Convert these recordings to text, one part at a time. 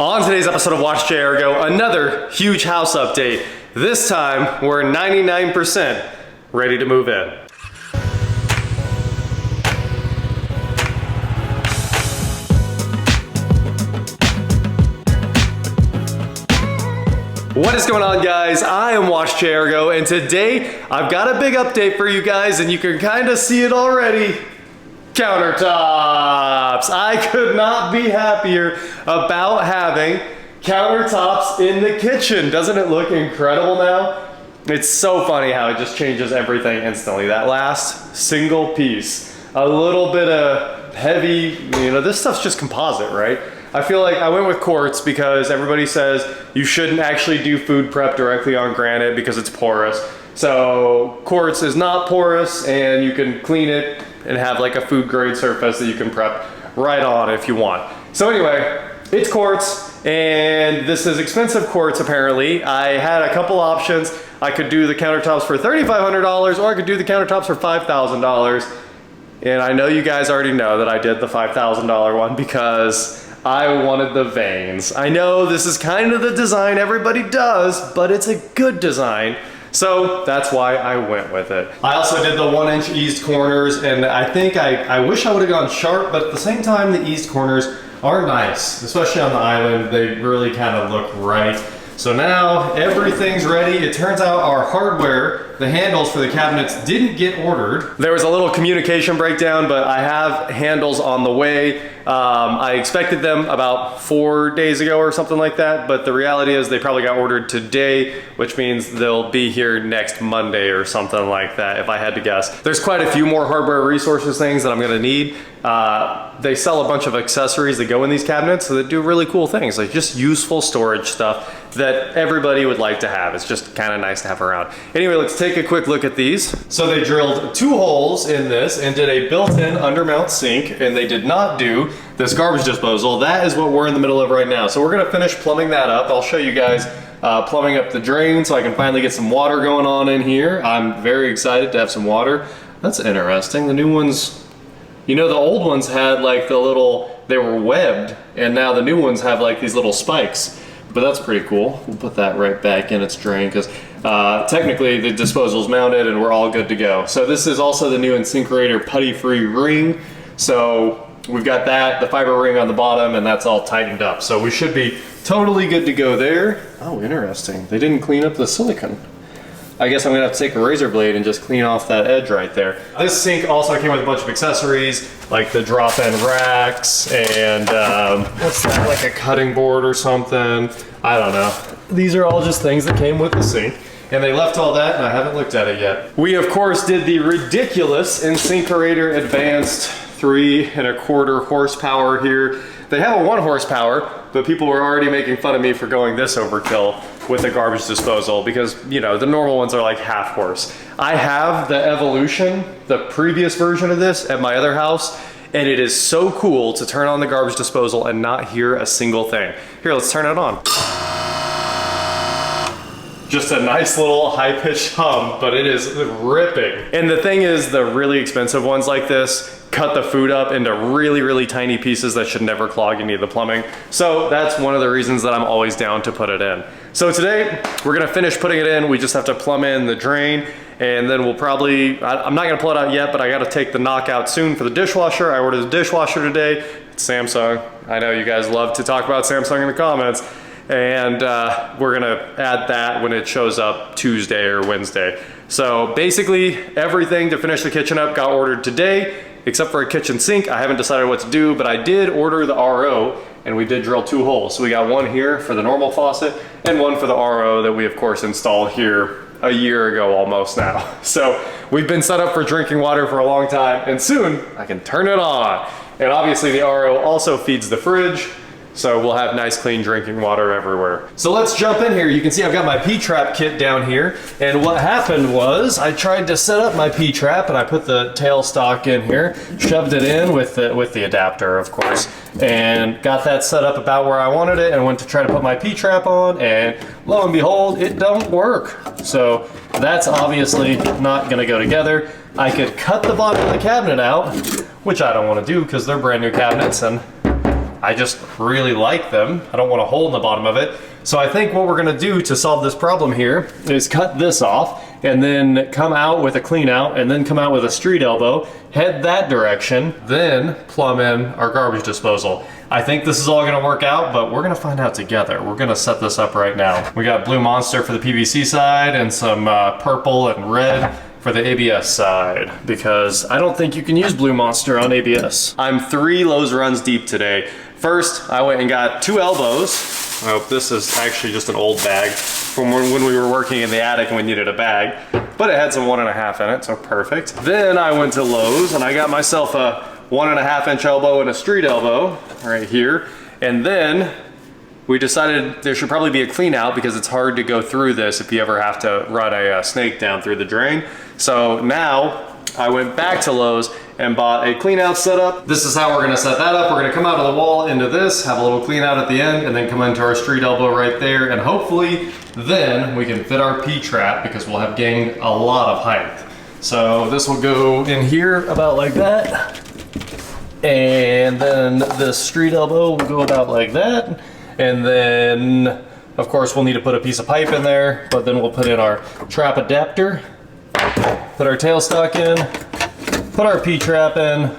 On today's episode of WatchJRGo, another huge house update. This time, we're 99% ready to move in. What is going on, guys? I am WatchJRGo, and today I've got a big update for you guys, and you can kind of see it already. Countertops! I could not be happier about having countertops in the kitchen. Doesn't it look incredible now? It's so funny how it just changes everything instantly. That last single piece, a little bit of heavy, this stuff's just composite, right? I feel like I went with quartz because everybody says you shouldn't actually do food prep directly on granite because it's porous. So quartz is not porous, and you can clean it and have like a food grade surface that you can prep right on if you want. So anyway, it's quartz, and this is expensive quartz apparently. I had a couple options. I could do the countertops for $3,500, or I could do the countertops for $5,000. And I know you guys already know that I did the $5,000 one because I wanted the veins. I know this is kind of the design everybody does, but it's a good design. So that's why I went with it. I also did the 1-inch eased corners, and I think I wish I would have gone sharp, but at the same time, the eased corners are nice, especially on the island. They really kind of look right. So now everything's ready. It turns out our hardware, the handles for the cabinets, didn't get ordered. There was a little communication breakdown, but I have handles on the way. I expected them about 4 days ago or something like that, but the reality is they probably got ordered today, which means they'll be here next Monday or something like that, if I had to guess. There's quite a few more hardware resources things that I'm gonna need. They sell a bunch of accessories that go in these cabinets that do really cool things, like just useful storage stuff that everybody would like to have. It's just kind of nice to have around. Anyway, let's take a quick look at these. So they drilled 2 holes in this and did a built-in undermount sink, and they did not do this garbage disposal. That is what we're in the middle of right now. So we're gonna finish plumbing that up. I'll show you guys plumbing up the drain so I can finally get some water going on in here. I'm very excited to have some water. That's interesting. The new ones, the old ones had like they were webbed, and now the new ones have like these little spikes. But that's pretty cool. We'll put that right back in its drain because technically the disposal's mounted and we're all good to go. So this is also the new InSinkErator putty-free ring. So we've got that, the fiber ring on the bottom, and that's all tightened up. So we should be totally good to go there. Oh, interesting. They didn't clean up the silicone. I guess I'm gonna have to take a razor blade and just clean off that edge right there. This sink also came with a bunch of accessories, like the drop-in racks and what's that, like a cutting board or something? I don't know. These are all just things that came with the sink, and they left all that, and I haven't looked at it yet. We, of course, did the ridiculous InSinkErator Advanced 3¼ horsepower here. They have a 1 horsepower, but people were already making fun of me for going this overkill with the garbage disposal because, the normal ones are like half horse. I have the Evolution, the previous version of this, at my other house, and it is so cool to turn on the garbage disposal and not hear a single thing. Here, let's turn it on. Just a nice little high-pitched hum, but it is ripping. And the thing is, the really expensive ones like this cut the food up into really, really tiny pieces that should never clog any of the plumbing. So that's one of the reasons that I'm always down to put it in. So today, we're gonna finish putting it in. We just have to plumb in the drain, and then we'll probably, I'm not gonna pull it out yet, but I gotta take the knock out soon for the dishwasher. I ordered the dishwasher today. It's Samsung. I know you guys love to talk about Samsung in the comments. And we're gonna add that when it shows up Tuesday or Wednesday. So basically everything to finish the kitchen up got ordered today, except for a kitchen sink. I haven't decided what to do, but I did order the RO, and we did drill 2 holes. So we got one here for the normal faucet and one for the RO that we of course installed here a year ago almost now. So we've been set up for drinking water for a long time, and soon I can turn it on. And obviously the RO also feeds the fridge, so we'll have nice clean drinking water everywhere. So let's jump in here. You can see I've got my P-trap kit down here, and what happened was I tried to set up my P-trap, and I put the tailstock in here, shoved it in with the adapter, of course, and got that set up about where I wanted it, and went to try to put my P-trap on, and lo and behold, it don't work. So that's obviously not gonna go together. I could cut the bottom of the cabinet out, which I don't want to do because they're brand new cabinets, and I just really like them. I don't want a hole in the bottom of it. So I think what we're gonna do to solve this problem here is cut this off and then come out with a clean out and then come out with a street elbow, head that direction, then plumb in our garbage disposal. I think this is all gonna work out, but we're gonna find out together. We're gonna set this up right now. We got Blue Monster for the PVC side and some purple and red for the ABS side, because I don't think you can use Blue Monster on ABS. I'm 3 Lowe's runs deep today. First, I went and got 2 elbows. I hope this is actually just an old bag from when we were working in the attic and we needed a bag, but it had some 1.5 in it, so perfect. Then I went to Lowe's and I got myself a 1.5 inch elbow and a street elbow right here. And then we decided there should probably be a clean out because it's hard to go through this if you ever have to run a snake down through the drain. So now I went back to Lowe's and bought a clean out setup. This is how we're gonna set that up. We're gonna come out of the wall into this, have a little clean out at the end, and then come into our street elbow right there. And hopefully then we can fit our P-trap because we'll have gained a lot of height. So this will go in here about like that. And then the street elbow will go about like that. And then of course we'll need to put a piece of pipe in there, but then we'll put in our trap adapter, put our tailstock in, put our P-trap in,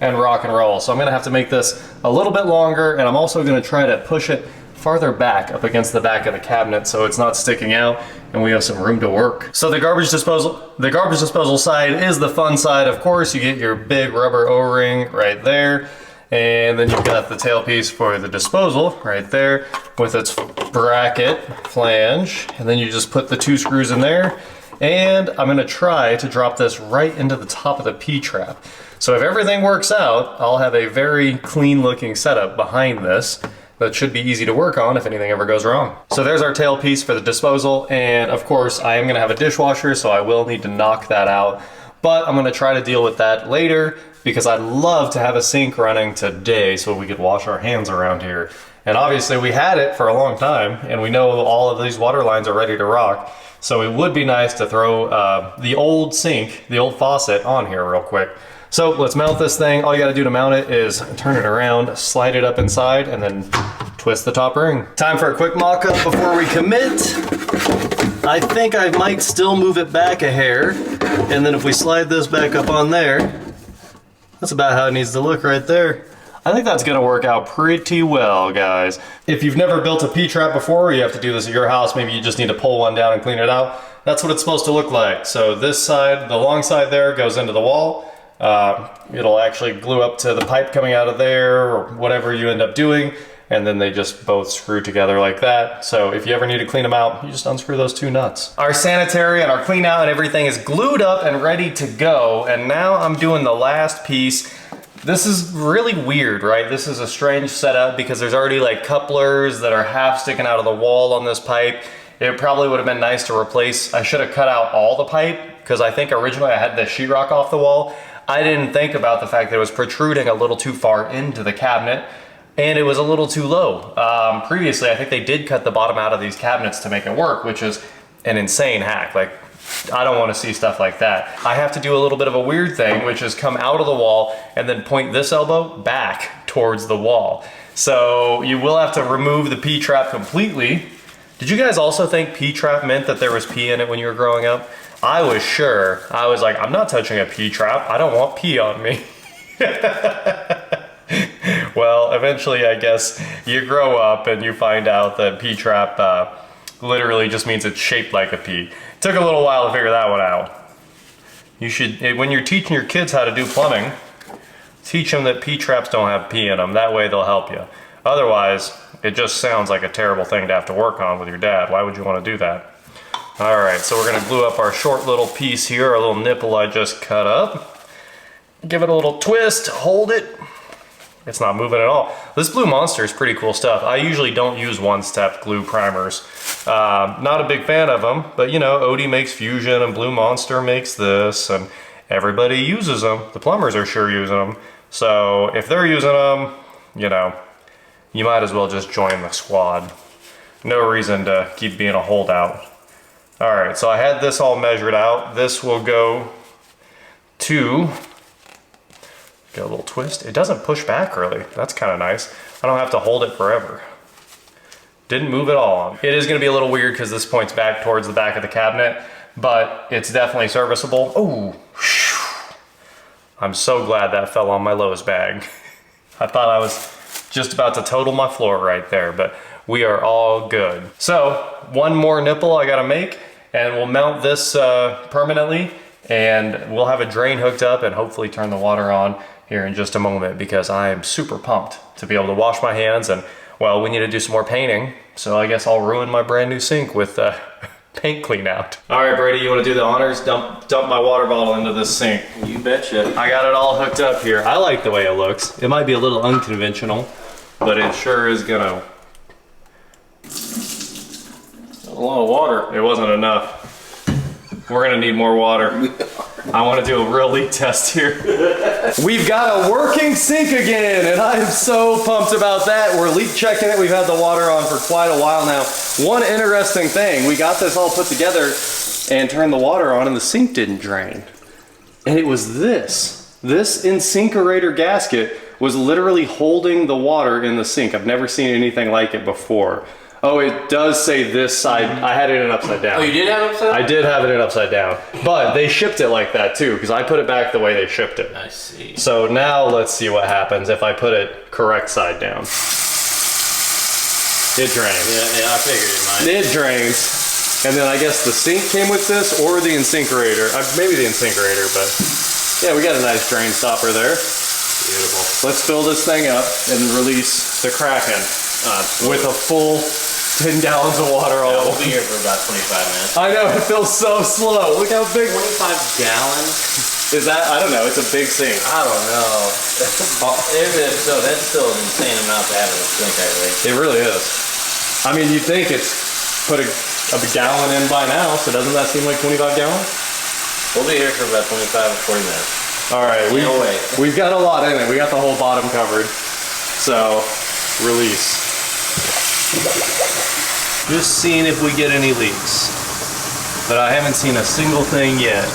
and rock and roll. So I'm gonna have to make this a little bit longer, and I'm also gonna try to push it farther back up against the back of the cabinet so it's not sticking out and we have some room to work. So the garbage disposal side is the fun side. Of course, you get your big rubber O-ring right there, and then you've got the tailpiece for the disposal right there with its bracket flange, and then you just put the 2 screws in there. And I'm gonna try to drop this right into the top of the P-trap. So if everything works out, I'll have a very clean looking setup behind this that should be easy to work on if anything ever goes wrong. So there's our tail piece for the disposal, and of course I am gonna have a dishwasher, so I will need to knock that out. But I'm gonna try to deal with that later because I'd love to have a sink running today so we could wash our hands around here. And obviously we had it for a long time, and we know all of these water lines are ready to rock. So it would be nice to throw the old sink, the old faucet on here real quick. So let's mount this thing. All you gotta do to mount it is turn it around, slide it up inside, and then twist the top ring. Time for a quick mock-up before we commit. I think I might still move it back a hair, and then if we slide this back up on there, that's about how it needs to look right there. I think that's gonna work out pretty well, guys. If you've never built a P-trap before, you have to do this at your house, maybe you just need to pull one down and clean it out. That's what it's supposed to look like. So this side, the long side there, goes into the wall. It'll actually glue up to the pipe coming out of there, or whatever you end up doing, and then they just both screw together like that. So if you ever need to clean them out, you just unscrew those 2 nuts. Our sanitary and our clean out and everything is glued up and ready to go, and now I'm doing the last piece. This is really weird, right? This is a strange setup because there's already like couplers that are half sticking out of the wall on this pipe. It probably would have been nice to replace, I should have cut out all the pipe because I think originally I had the sheetrock off the wall. I didn't think about the fact that it was protruding a little too far into the cabinet and it was a little too low. Previously, I think they did cut the bottom out of these cabinets to make it work, which is an insane hack. Like, I don't want to see stuff like that. I have to do a little bit of a weird thing, which is come out of the wall and then point this elbow back towards the wall. So you will have to remove the P-trap completely. Did you guys also think P-trap meant that there was pee in it when you were growing up? I was sure. I was like, I'm not touching a P-trap. I don't want pee on me. Well, eventually I guess you grow up and you find out that P-trap literally just means it's shaped like a pea. Took a little while to figure that one out. You should, when you're teaching your kids how to do plumbing, teach them that P-traps don't have pee in them. That way they'll help you. Otherwise, it just sounds like a terrible thing to have to work on with your dad. Why would you want to do that? All right, so we're gonna glue up our short little piece here, our little nipple I just cut up. Give it a little twist, hold it. It's not moving at all. This Blue Monster is pretty cool stuff. I usually don't use one-step glue primers. Not a big fan of them, but you know, Odie makes Fusion and Blue Monster makes this, and everybody uses them. The plumbers are sure using them. So if they're using them, you know, you might as well just join the squad. No reason to keep being a holdout. All right, so I had this all measured out. This will go to, get a little twist. It doesn't push back really. That's kind of nice. I don't have to hold it forever. Didn't move at all. It is gonna be a little weird because this points back towards the back of the cabinet, but it's definitely serviceable. Oh, I'm so glad that fell on my Lowe's bag. I thought I was just about to total my floor right there, but we are all good. So one more nipple I gotta make, and we'll mount this permanently, and we'll have a drain hooked up and hopefully turn the water on here in just a moment, because I am super pumped to be able to wash my hands. And well, we need to do some more painting, so I guess I'll ruin my brand new sink with paint clean out. All right, Brady, you wanna do the honors? Dump my water bottle into this sink. You betcha. I got it all hooked up here. I like the way it looks. It might be a little unconventional, but it sure is gonna. A lot of water. It wasn't enough. We're gonna need more water. I want to do a real leak test here. We've got a working sink again, and I am so pumped about that. We're leak checking it. We've had the water on for quite a while now. One interesting thing, we got this all put together and turned the water on, and the sink didn't drain. And it was this InSinkerator gasket was literally holding the water in the sink. I've never seen anything like it before. Oh, it does say this side. I had it in upside down. Oh, you did have it upside down? I did have it in upside down. But they shipped it like that too, because I put it back the way they shipped it. I see. So now let's see what happens if I put it correct side down. It drains. Yeah, I figured it might. It drains. And then I guess the sink came with this, or the InSinkerator. Maybe the InSinkerator, but yeah, we got a nice drain stopper there. Beautiful. Let's fill this thing up and release the Kraken with a full 10 gallons of water all. We'll be here for about 25 minutes. I know, it feels so slow. Look how big. 25 gallons? Is that? I don't know. It's a big sink. I don't know. Even if so, that's still an insane amount to have in a sink, I think. It really is. I mean, you'd think it's put a gallon in by now, so doesn't that seem like 25 gallons? We'll be here for about 25 or 40 minutes. All right, we've got a lot in it. We got the whole bottom covered. So, release. Just seeing if we get any leaks. But I haven't seen a single thing yet.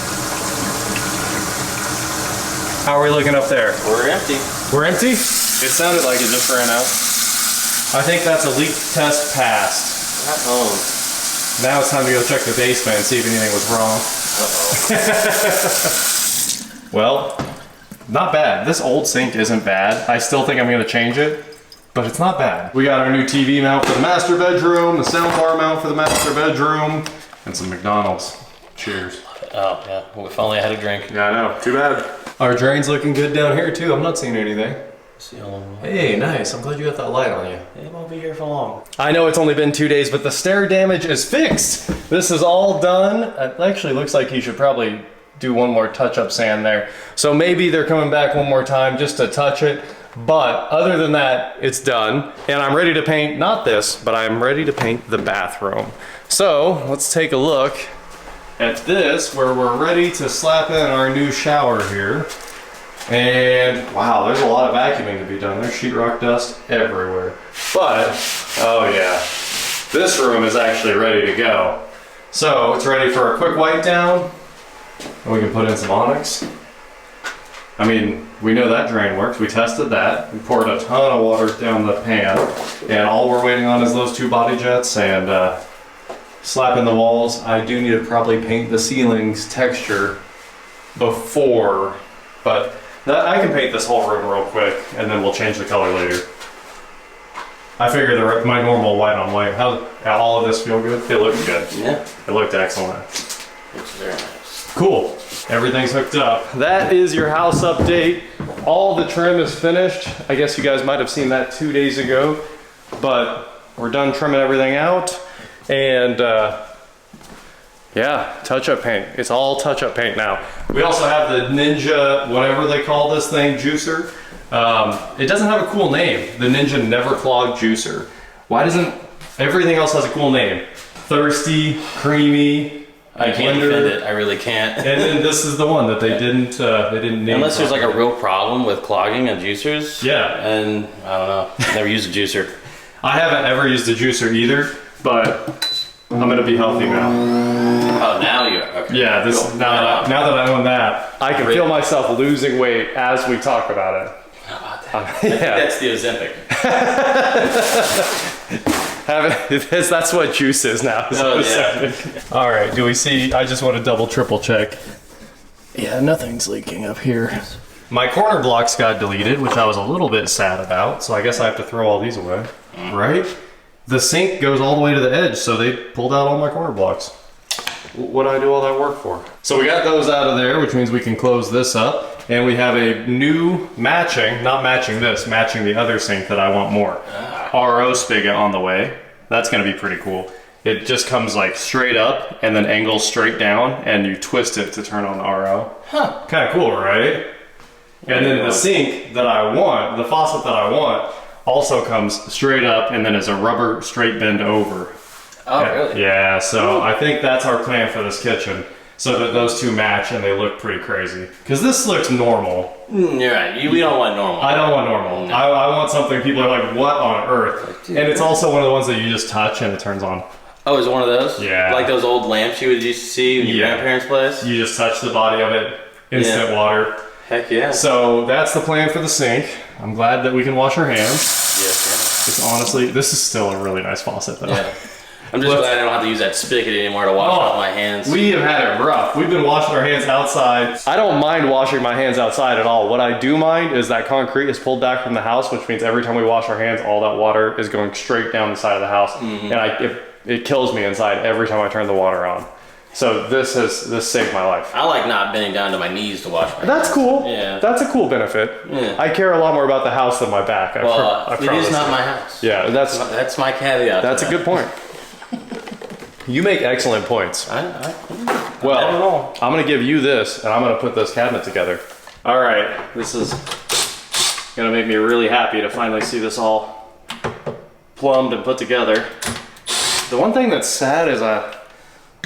How are we looking up there? We're empty. We're empty? It sounded like it just ran out. I think that's a leak test passed. Uh-oh. Now it's time to go check the basement and see if anything was wrong. Uh-oh. Well, not bad. This old sink isn't bad. I still think I'm gonna change it, but it's not bad. We got our new TV mount for the master bedroom, the soundbar mount for the master bedroom, and some McDonald's. Cheers. Oh, yeah. Well, if only I had a drink. Yeah, I know. Too bad. Our drain's looking good down here, too. I'm not seeing anything. Hey, nice. I'm glad you got that light on you. It won't be here for long. I know it's only been 2 days, but the stair damage is fixed. This is all done. It actually looks like you should probably do one more touch-up sand there. So maybe they're coming back one more time just to touch it. But other than that, it's done. And I'm ready to paint, not this, but I'm ready to paint the bathroom. So let's take a look at this, where we're ready to slap in our new shower here. And wow, there's a lot of vacuuming to be done. There's sheetrock dust everywhere. But, oh yeah, this room is actually ready to go. So it's ready for a quick wipe down. And we can put in some onyx. I mean, we know that drain works. We tested that. We poured a ton of water down the pan. And all we're waiting on is those 2 body jets and slapping the walls. I do need to probably paint the ceilings texture before, but I can paint this whole room real quick and then we'll change the color later. I figured my normal white on white. How all of this feel good? It looked good. Yeah. It looked excellent. Looks very nice. Cool. Everything's hooked up. That is your house update. All the trim is finished. I guess you guys might have seen that 2 days ago, but we're done trimming everything out. And yeah, touch-up paint. It's all touch-up paint now. We also have the Ninja, whatever they call this thing, juicer. It doesn't have a cool name. The Ninja Never Clog Juicer. Why doesn't everything else has a cool name? Thirsty, creamy. I can't defend it. I really can't. And then this is the one that they didn't name. Unless there's like a real problem with clogging on juicers. Yeah. And I don't know. Never used a juicer. I haven't ever used a juicer either, but I'm gonna be healthy now. Oh, now you are. Okay. Yeah. This cool. now that I own that, I can feel myself losing weight as we talk about it. How about that? I think that's the Ozempic. That's what juice is now. Oh, yeah. All right, do we see? I just want to double, triple check. Yeah, nothing's leaking up here. My corner blocks got deleted, which I was a little bit sad about, so I guess I have to throw all these away, right? The sink goes all the way to the edge, so they pulled out all my corner blocks. What did I do all that work for? So we got those out of there, which means we can close this up, and we have a new matching the other sink that I want more. RO spigot on the way. That's gonna be pretty cool. It just comes like straight up and then angles straight down, and you twist it to turn on the RO. Huh. Kind of cool, right? And then the sink that I want, the faucet that I want, also comes straight up and then is a rubber straight bend over. Oh, really? Yeah, so I think that's our plan for this kitchen, so that those two match and they look pretty crazy. Because this looks normal. You're right. We don't want normal. I don't want normal. No. I want something people are like, what on earth? And it's also one of the ones that you just touch and it turns on. Oh, is it one of those? Yeah. Like those old lamps you would used to see in your grandparents' place? You just touch the body of it, instant water. Heck yeah. So that's the plan for the sink. I'm glad that we can wash our hands. Yes, It's honestly, this is still a really nice faucet though. yeah. I'm just glad I don't have to use that spigot anymore to wash off my hands. We have had it rough. We've been washing our hands outside. I don't mind washing my hands outside at all. What I do mind is that concrete is pulled back from the house, which means every time we wash our hands, all that water is going straight down the side of the house. And it kills me inside every time I turn the water on. So this saved my life. I like not bending down to my knees to wash my hands. That's cool. Yeah. That's a cool benefit. Yeah. I care a lot more about the house than my back. I It promise. is not my house. Yeah, That's my caveat. that's a good point. You make excellent points. Well, I'm gonna give you this, and I'm gonna put this cabinet together. All right, this is gonna make me really happy to finally see this all plumbed and put together. The one thing that's sad is I've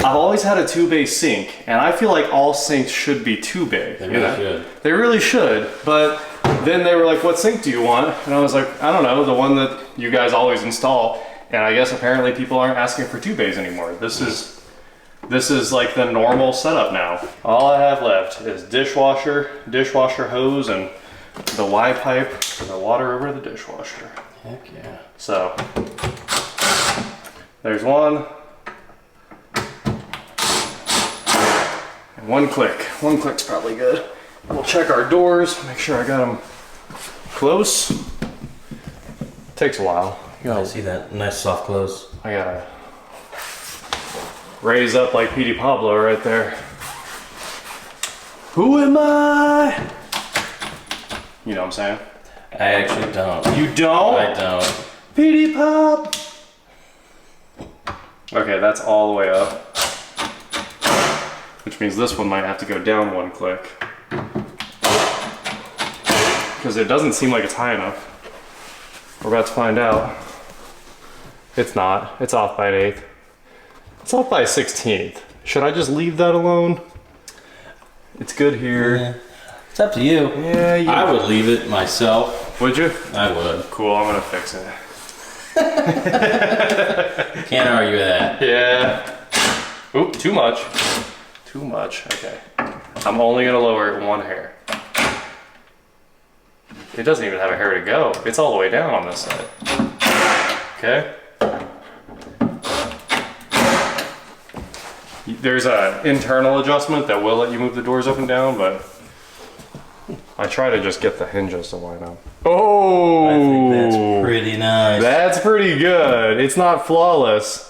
always had a 2-bay sink, and I feel like all sinks should be 2-bay. They really should. They really should, but then they were like, what sink do you want? And I was like, I don't know, the one that you guys always install. And I guess apparently people aren't asking for 2-bays anymore. This is like the normal setup now. All I have left is dishwasher hose, and the Y pipe for the water over the dishwasher. Heck yeah. So there's one. And one click. One click's probably good. We'll check our doors, make sure I got them close. Takes a while. I see that nice soft close. I gotta raise up like Petey Pablo right there. Who am I? You know what I'm saying? I actually don't. You don't? I don't. Petey Pop. Okay, that's all the way up. Which means this one might have to go down one click. Because it doesn't seem like it's high enough. We're about to find out. It's not. It's off by an 1/8. It's off by a 16th. Should I just leave that alone? It's good here. Yeah. It's up to you. Yeah, I would leave it myself. Would you? I would. Cool, I'm gonna fix it. Can't argue with that. Yeah. Oop, too much. Too much, okay. I'm only gonna lower it 1 hair. It doesn't even have a hair to go. It's all the way down on this side. Okay. There's an internal adjustment that will let you move the doors up and down, but I try to just get the hinges to line up. Oh! I think that's pretty nice. That's pretty good. It's not flawless.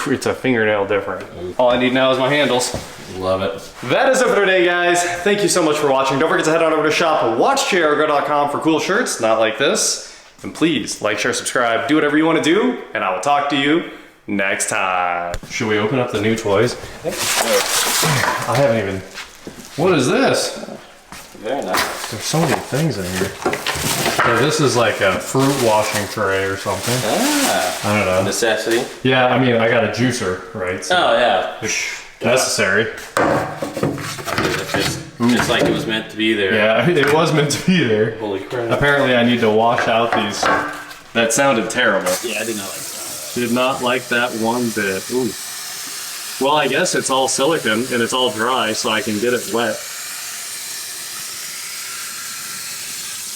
It's a fingernail different. All I need now is my handles. Love it. That is it for today, guys. Thank you so much for watching. Don't forget to head on over to shop WatchJRGo.com for cool shirts, not like this. And please like, share, subscribe, do whatever you want to do, and I will talk to you next time. Should we open up the new toys? I think so. I haven't even. What is this? Very nice. There's so many things in here. So this is like a fruit washing tray or something. Ah. I don't know. Necessity. Yeah, I mean, I got a juicer, right? So Oh, yeah. it's necessary. Just like it was meant to be there. Yeah, it was meant to be there. Holy crap. Apparently I need to wash out these. That sounded terrible. Yeah, I did not like that. Did not like that one bit. Ooh. Well, I guess it's all silicone and it's all dry, so I can get it wet.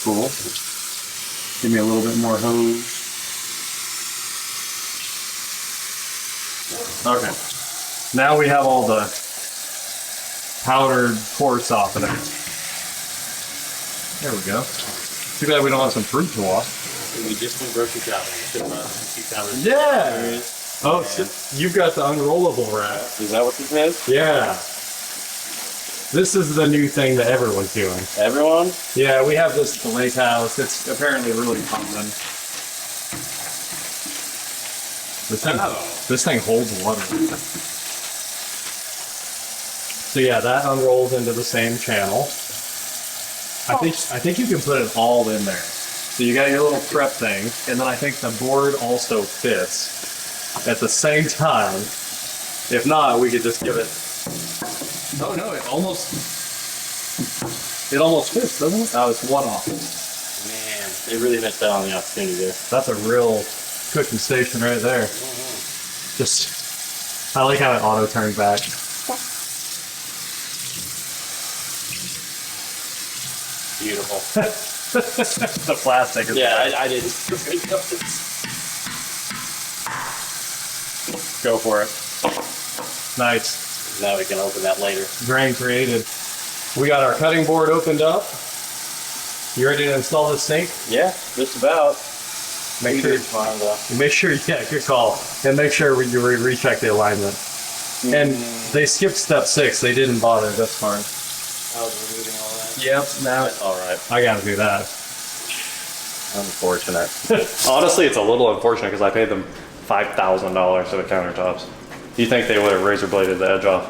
Cool. Give me a little bit more hose. Okay. Now we have all the powdered quartz off of it. There we go. Too bad we don't have some fruit to wash. We just went grocery shopping. Yeah! Oh, so you've got the unrollable wrap. Is that what this is? Yeah. This is the new thing that everyone's doing. Everyone? Yeah, we have this at the lake house. It's apparently really common. This thing holds water. So yeah, that unrolls into the same channel. I think you can put it all in there. So you got your little prep thing, and then I think the board also fits at the same time. If not, we could just give it. Oh no, it almost fits, doesn't it? Oh, it's one off. Man, they really missed out on the opportunity there. That's a real cooking station right there. Just, I like how it auto turned back. Beautiful. The plastic is I didn't. Go for it. Nice. Now we can open that later. Drain created. We got our cutting board opened up. You ready to install this sink? Yeah, just about. Make sure, yeah, good call. And make sure you recheck the alignment. And they skipped step 6. They didn't bother this far. I was removing all that. Yep, now That's all right. I gotta do that. Unfortunate. Honestly, it's a little unfortunate because I paid them $5,000 for the countertops. You think they would have razor bladed the edge off.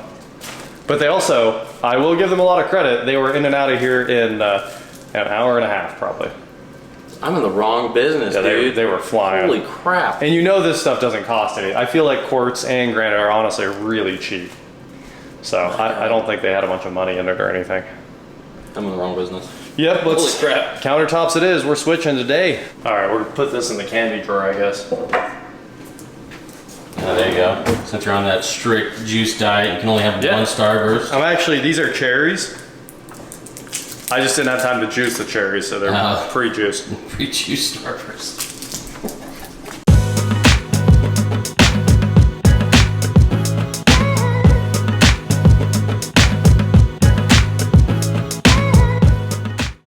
But they also, I will give them a lot of credit, they were in and out of here in an hour and a half probably. I'm in the wrong business, dude. They were flying. Holy crap. And you know this stuff doesn't cost any. I feel like quartz and granite are honestly really cheap. So I don't think they had a bunch of money in it or anything. I'm in the wrong business. Yep, Holy crap. Countertops it is. We're switching today. All right, we're gonna put this in the candy drawer, I guess. Oh, there you go. Since you're on that strict juice diet, you can only have one Starburst. These are cherries. I just didn't have time to juice the cherries, so they're pre-juiced. Pre-juice Starburst.